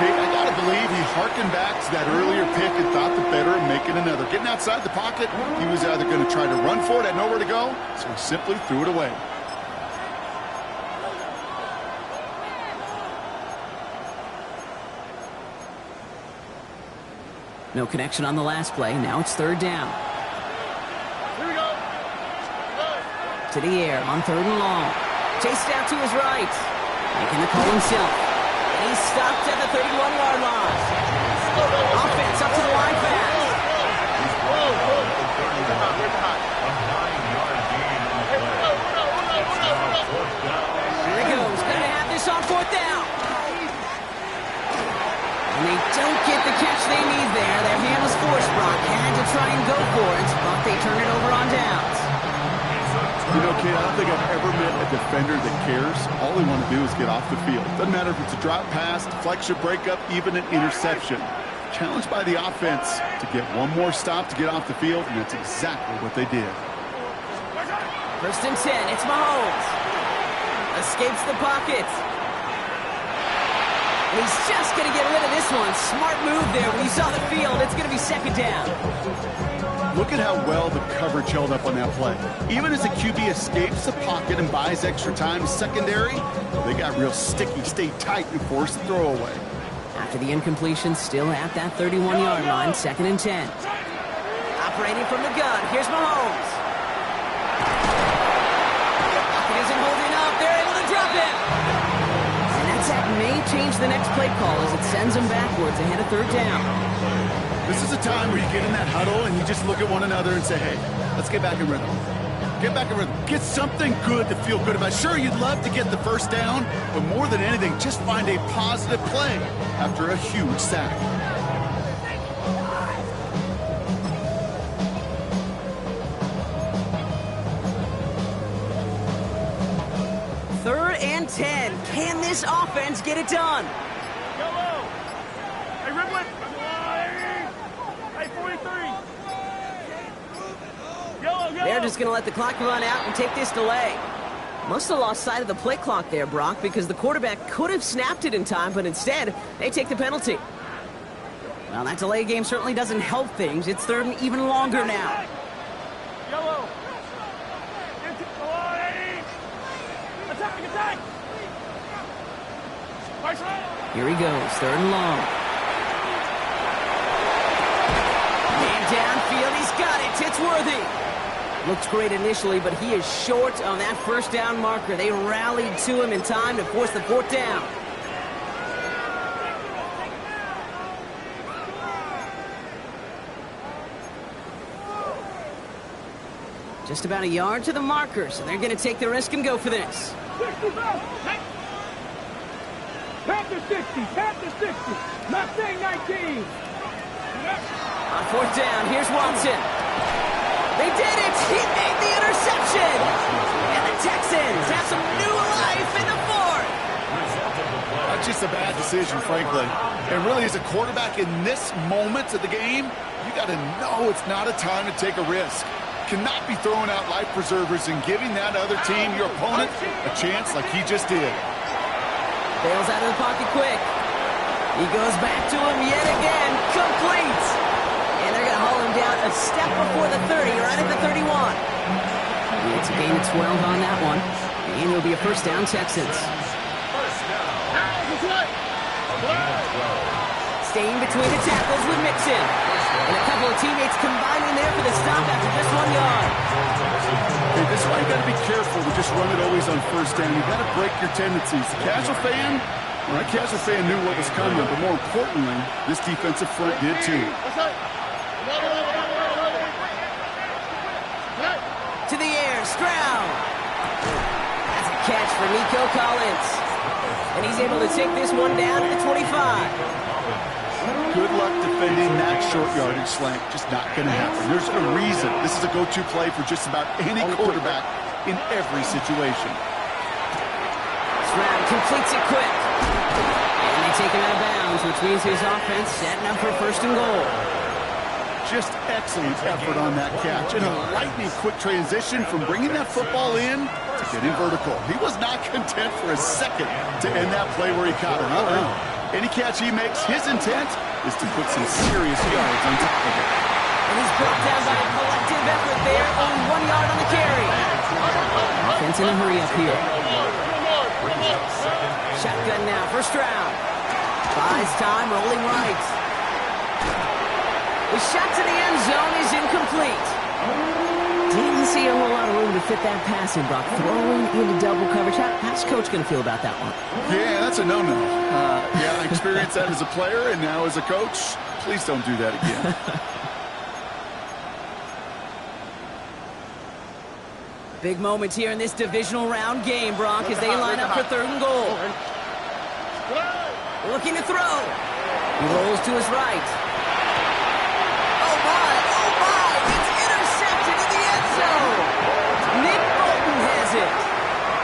Kate, I gotta believe he harkened back to that earlier pick and thought the better of making another. Getting outside the pocket, he was either going to try to run for it, had nowhere to go, so he simply threw it away. No connection on the last play. Now it's 3rd down. Here we go. To the air on 3rd and long. Chased out to his right. Making the call himself. And he's stopped at the 31-yard line. Offense up to the line fast. Here he goes. Going to have this on 4th down. And they don't get the catch they need there. Their hand was forced, Brock. Had to try and go for it, but they turn it over on downs. You know, Kate, I don't think I've ever met a defender that cares. All they want to do is get off the field. Doesn't matter if it's a drop pass, deflection, breakup, even an interception. Challenged by the offense to get one more stop to get off the field, and that's exactly what they did. 1st and 10, it's Mahomes. Escapes the pocket. And he's just going to get rid of this one. Smart move there. When he saw the field, it's going to be 2nd down. Look at how well the coverage held up on that play. Even as the QB escapes the pocket and buys extra time secondary, they got real sticky, stayed tight, and forced the throw away. After the incompletion, still at that 31-yard line, 2nd and 10. Operating from the gun, here's Mahomes. Pocket isn't may change the next play call as it sends them backwards ahead of third down. This is a time where you get in that huddle and you just look at one another and say, hey, let's get back in rhythm. Get back in rhythm. Get something good to feel good about. Sure, you'd love to get the first down, but more than anything, just find a positive play after a huge sack. Third and 10. Can this offense get it done? Yellow. Hey, Riblet. Hey, 43. Yellow. They're just going to let the clock run out and take this delay. Must have lost sight of the play clock there, Brock, because the quarterback could have snapped it in time, but instead, they take the penalty. Well, that delay game certainly doesn't help things. It's third and even longer now. Yellow. Attack. Here he goes, third and long. And downfield, he's got it. It's worthy. Looks great initially, but he is short on that first down marker. They rallied to him in time to force the fourth down. Just about a yard to the marker, so they're going to take the risk and go for this. Panther 60, Mustang 19. On fourth down, here's Watson. They did it! He made the interception! And the Texans have some new life in the fourth! That's just a bad decision, frankly. And really, as a quarterback in this moment of the game, you got to know it's not a time to take a risk. Cannot be throwing out life preservers and giving that other team, your opponent, a chance like he just did. Bails out of the pocket quick. He goes back to him yet again. Complete. And they're going to haul him down a step before the 30, right at the 31. It's a gain of 12 on that one. And it'll be a first down, Texans. Staying between the tackles with Mixon. And a couple of teammates combining there for the stop after just 1 yard. Hey, this is why you got to be careful to just run it always on first down. You got to break your tendencies. The casual fan, well, that casual fan knew what was coming, but more importantly, this defensive front did too. To the air, Stroud. That's a catch for Nico Collins. And he's able to take this one down to the 25. Good luck defending that short yardage slant. Just not going to happen. There's a reason. This is a go-to play for just about any quarterback in every situation. Stroud completes it quick. And they take him out of bounds, which means his offense setting up for first and goal. Just excellent effort on that catch. And a lightning-quick transition from bringing that football in to getting vertical. He was not content for a second to end that play where he caught it. Any catch he makes, his intent is to put some serious yards on top of it. And he's brought down by a collective effort there, only 1 yard on the carry. Offense in a hurry up here. Shotgun now for Stroud. Buys time, rolling right. The shot to the end zone is incomplete. Didn't see a whole lot of room to fit that pass in, Brock. Throwing into double coverage. How's Coach going to feel about that one? Yeah, that's a no-no. Yeah, I experienced that as a player and now as a coach. Please don't do that again. Big moment here in this divisional round game, Brock, as they line up for third and goal. Looking to throw. He rolls to his right. Oh, my, it's intercepted in the end zone. Nick Bolton has it.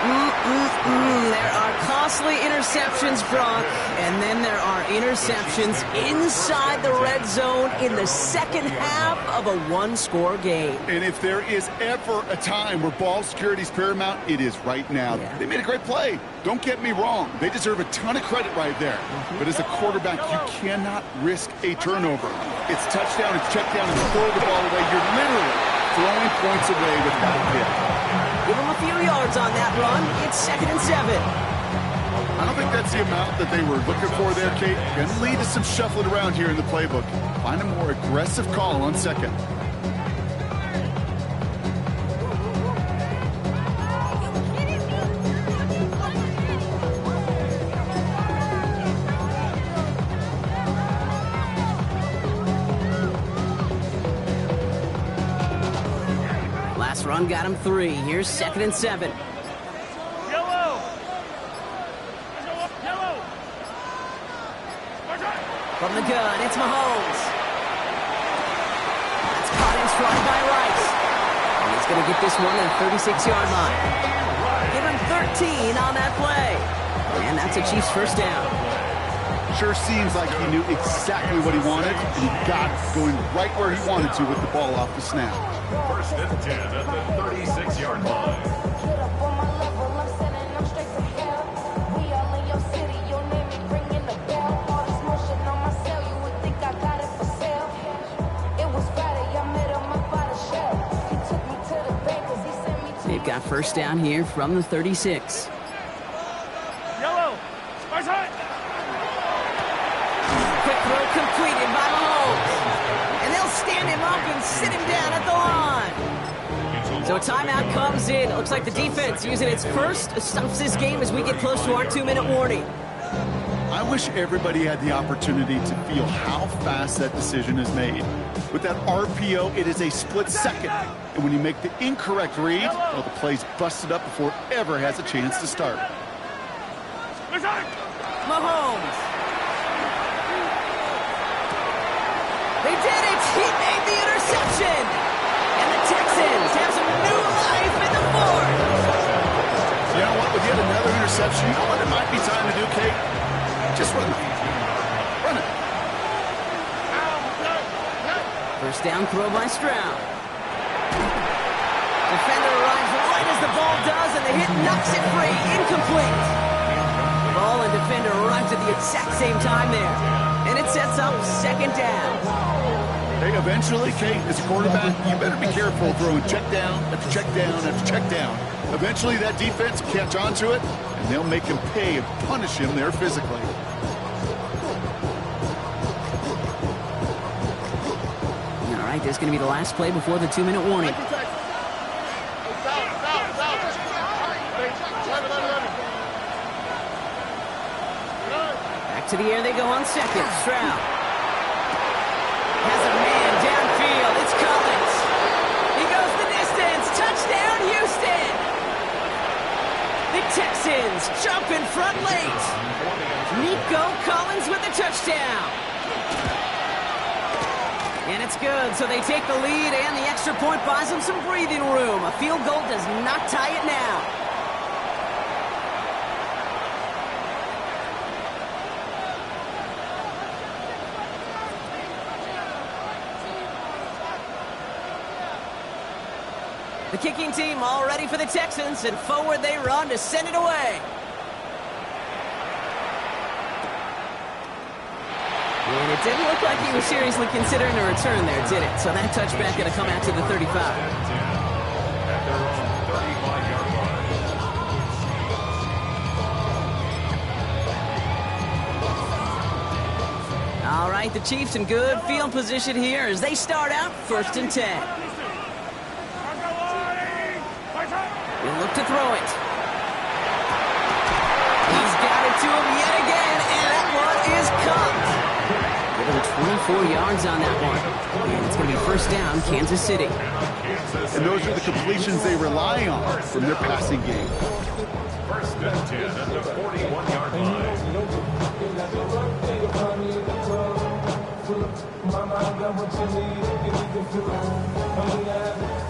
There are costly interceptions, Brock, and then there are interceptions inside the red zone in the second half of a one-score game. And if there is ever a time where ball security is paramount, it is right now. Yeah. They made a great play. Don't get me wrong. They deserve a ton of credit right there. But as a quarterback, you cannot risk a turnover. It's touchdown, it's check down, and throw the ball away. You're literally throwing points away without a hit. Give them a few yards on that run. It's 2nd and 7. I don't think that's the amount that they were looking for there, Kate. Going to lead to some shuffling around here in the playbook. Find a more aggressive call on second. Last run got him 3. Here's 2nd and 7. Yellow. Yellow. From the gun, it's Mahomes. That's caught in stride by Rice. And he's going to get this one at the 36-yard line. Give him 13 on that play. And that's a Chiefs first down. Sure seems like he knew exactly what he wanted, and he got it going right where he wanted to with the ball off the snap. 1st and 10 at the 36-yard line. They've got first down here from the 36. Yellow. Spice high. Quick throw completed by Mahomes. And they'll stand him up and sit him down at the line. So a timeout comes in. It looks like the defense using its first stops this game as we get close to our 2-minute warning. I wish everybody had the opportunity to feel how fast that decision is made. With that RPO, it is a split second. And when you make the incorrect read, well, the play's busted up before it ever has a chance to start. Mahomes. They did it! He made the interception! And the Texans have some new life in the fourth! You know what? With yet another interception, you know what it might be time to do, Kate? Just run it. Run it. First down throw by Stroud. Defender arrives right as the ball does, and the hit knocks it free. Incomplete. Ball and defender arrives at the exact same time there. And it sets up 2nd down. Hey, eventually, Kate, as a quarterback, you better be careful throwing check down after check down after check down. Eventually, that defense will catch on to it, and they'll make him pay and punish him there physically. All right, this is going to be the last play before the 2-minute warning. Back to the air they go on 2nd. Stroud has a man downfield. It's Collins. He goes the distance. Touchdown, Houston. The Texans jump in front late. Nico Collins with the touchdown. And it's good, so they take the lead, and the extra point buys them some breathing room. A field goal does not tie it now. The kicking team all ready for the Texans, and forward they run to send it away. And it didn't look like he was seriously considering a return there, did it? So that touchback going to come out to the 35. At their own 35-yard line. All right, the Chiefs in good field position here as they start out 1st and 10. He'll look to throw it. He's got it to him yet again, and that one is caught. Give him 24 yards on that one. And it's going to be first down, Kansas City. And those are the completions they rely on from their passing game. 1st and 10 at the 41-yard line.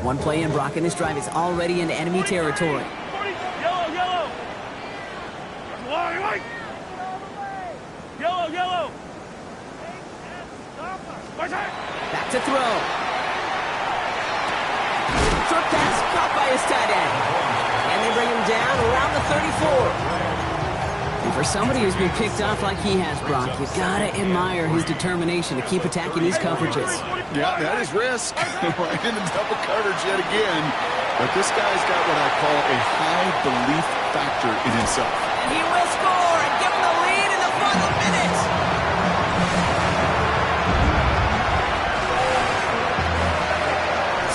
One play in, Brock, and this drive is already into enemy territory. Yellow, yellow. Yellow, yellow. Back to throw. Short pass caught by his tight end. And they bring him down around the 34. And for somebody who's been picked off like he has, Brock, you gotta admire his determination to keep attacking these coverages. Yeah, that is risk. Right into double coverage yet again. But this guy's got what I call a high belief factor in himself. And he will score and give him the lead in the final minute.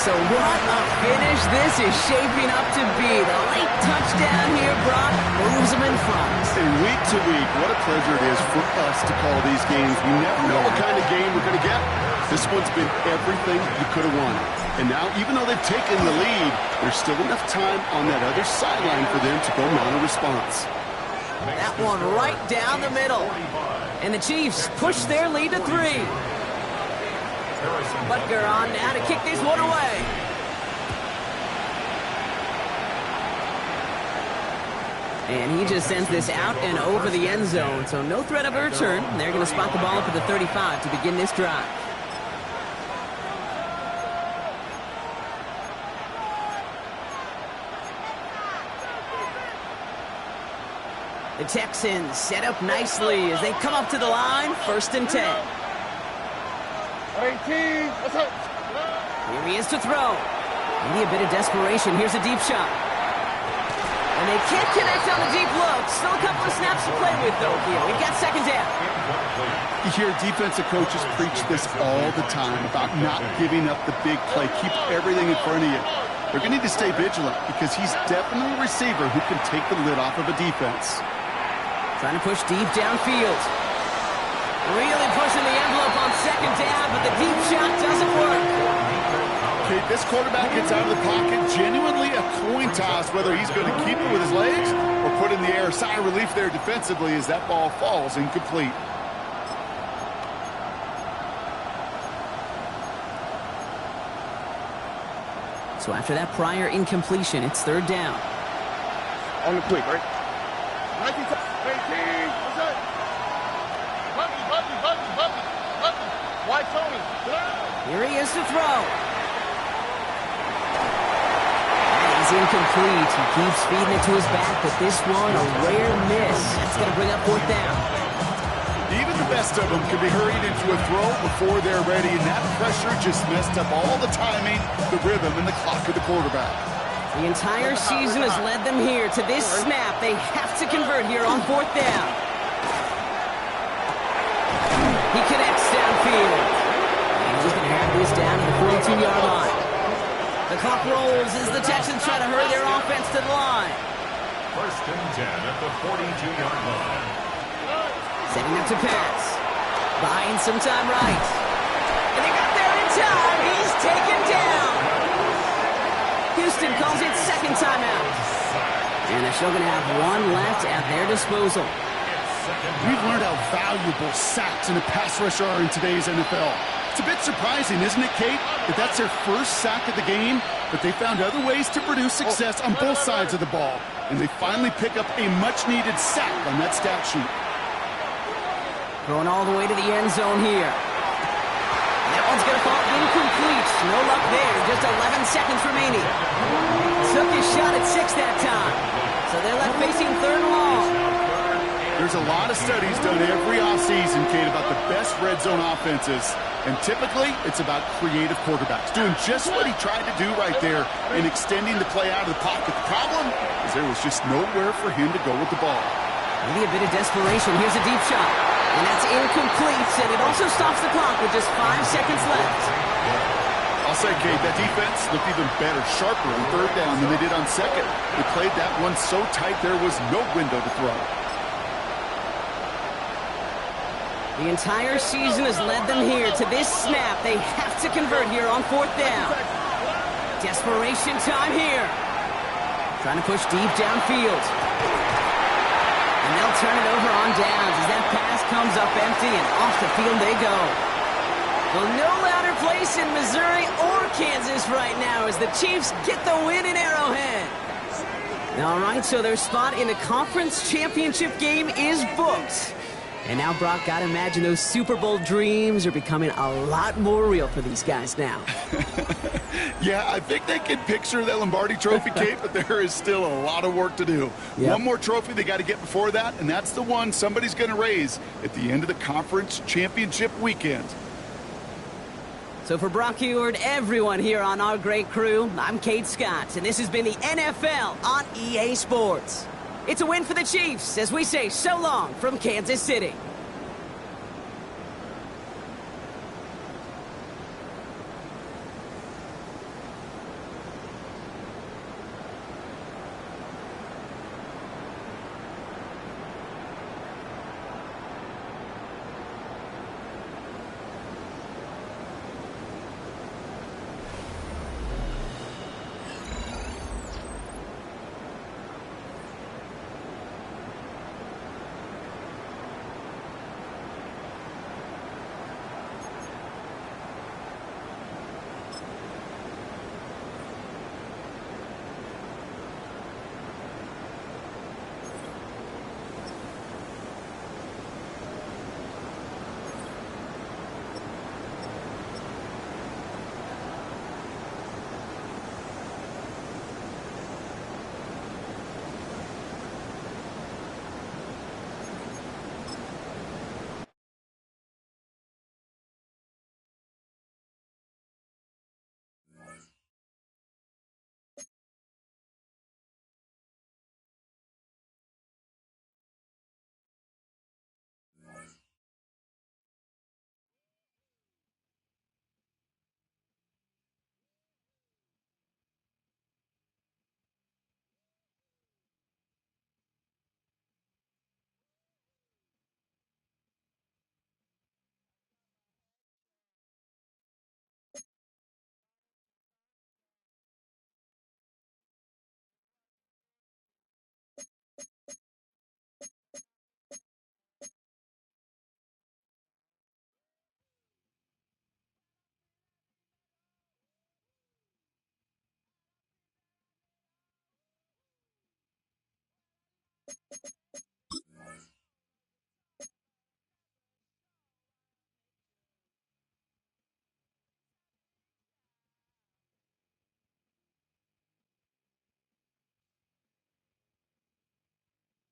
So what a finish this is shaping up to be. The late touchdown here, Brock, moves them in front. And week to week, what a pleasure it is for us to call these games. We never know what kind of game we're going to get. This one's been everything you could have won. And now, even though they've taken the lead, there's still enough time on that other sideline for them to go mount a response. That one right down the middle. And the Chiefs push their lead to 3. Butker on now to kick this one away. And he just sends this out and over the end zone. So no threat of a return. They're going to spot the ball up at the 35 to begin this drive. The Texans set up nicely as they come up to the line, 1st and 10. 18, what's up? Here he is to throw. Maybe a bit of desperation. Here's a deep shot. And they can't connect on the deep look. Still a couple of snaps to play with, though, here. We've got 2nd down. You hear defensive coaches preach this all the time about not giving up the big play. Keep everything in front of you. They're going to need to stay vigilant because he's definitely a receiver who can take the lid off of a defense. Trying to push deep downfield. Really pushing the envelope on 2nd down, but the deep shot doesn't work. Okay, this quarterback gets out of the pocket, genuinely a coin toss, whether he's going to keep it with his legs or put in the air. Sigh of relief there defensively as that ball falls incomplete. So after that prior incompletion, it's 3rd down. On the quick, right? 19, 18, what's up? Bucky. White Tony. Here he is to throw. That is incomplete. He keeps feeding it to his back, but this one, a rare miss. That's going to bring up 4th down. Even the best of them can be hurried into a throw before they're ready, and that pressure just messed up all the timing, the rhythm, and the clock of the quarterback. The entire season has led them here to this snap. They have to convert here on 4th down. He connects downfield. And he's going to have this down to the 42-yard line. The clock rolls as the Texans try to hurry their offense to the line. 1st and 10 at the 42-yard line. Setting up to pass. Buying some time right. And they got there in time. He's taken down. Houston calls it 2nd timeout. And they're still going to have one left at their disposal. We've learned how valuable sacks and a pass rush are in today's NFL. It's a bit surprising, isn't it, Kate, that that's their first sack of the game, but they found other ways to produce success on both sides of the ball, and they finally pick up a much-needed sack on that stat sheet. Throwing all the way to the end zone here. That one's going to fall incomplete. No luck there. Just 11 seconds remaining. Took his shot at 6 that time. So they're left facing 3rd and long. There's a lot of studies done every offseason, Kate, about the best red zone offenses. And typically, it's about creative quarterbacks doing just what he tried to do right there and extending the play out of the pocket. The problem is there was just nowhere for him to go with the ball. Maybe a bit of desperation. Here's a deep shot. And that's incomplete, and it also stops the clock with just 5 seconds left. I'll say, Kate, that defense looked even better, sharper on 3rd down than they did on 2nd. They played that one so tight there was no window to throw. The entire season has led them here to this snap. They have to convert here on 4th down. Desperation time here. Trying to push deep downfield. And they'll turn it over on downs as that pass comes up empty and off the field they go. Well, no louder place in Missouri or Kansas right now as the Chiefs get the win in Arrowhead. All right, so their spot in the conference championship game is booked. And now, Brock, gotta imagine those Super Bowl dreams are becoming a lot more real for these guys now. Yeah, I think they can picture that Lombardi Trophy, Kate, but there is still a lot of work to do. Yep. One more trophy they got to get before that, and that's the one somebody's going to raise at the end of the conference championship weekend. So for Brock Huard, everyone here on our great crew, I'm Kate Scott, and this has been the NFL on EA Sports. It's a win for the Chiefs as we say so long from Kansas City.